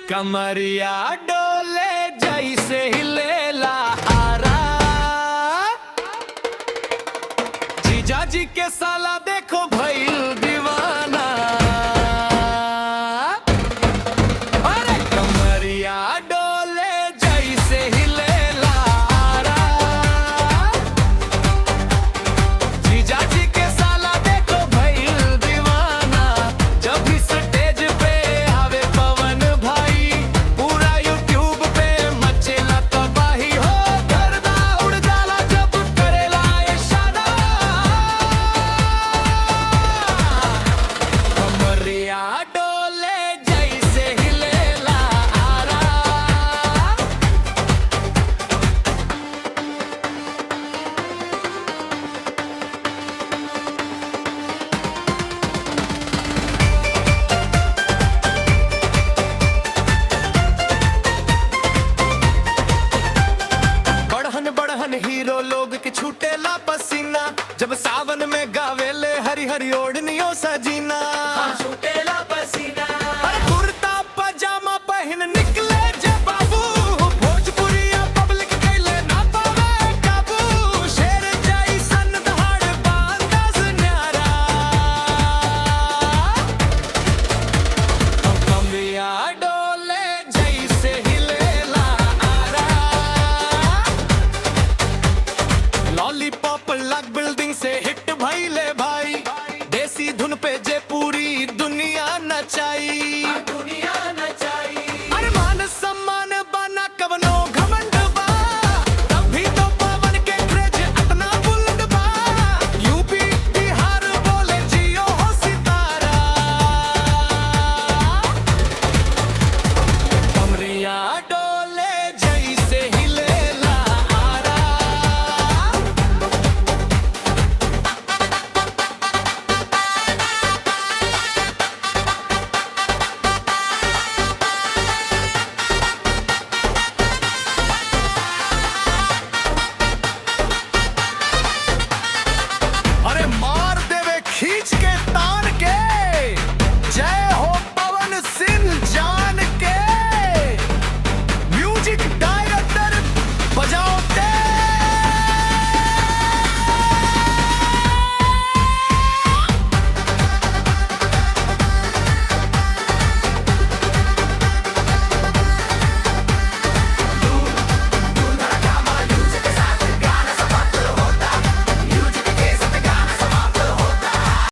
कमरिया डोले जैसे हिलेला आरा। जीजा जी के साला देखो भइल दीवाना। अरे कमरिया डोले जैसे हिलेला आरा। जीजा जी के साला देखो भइल दीवाना। जब भी स्टेज पे आवे पवन भाई, पूरा यूट्यूब पे मचेला तबाही हो। गर्दा उड़ जाला जब करेला इशारा। कमरिया डोले जैसे हिलेला आरा। बढ़हन बढ़हन हीरो लोग के छूटेला पसीना। जब सावन में गावेले हरी हरी ओढ़नियों सजीना। छूटेला पसीना। अरे कुर्ता पजामा पहन निकले जे बाबू। भोजपुरिया पब्लिक कैले ना पावे काबू। शेर जैसन दहाड़ बांधस न्यारा। कमरिया डोले जैसे हिलेला आरा। लॉलीपॉप लग बिल्डिंग से हिट भइले भाई। देसी धुन पे जे पूरी दुनिया नचाई।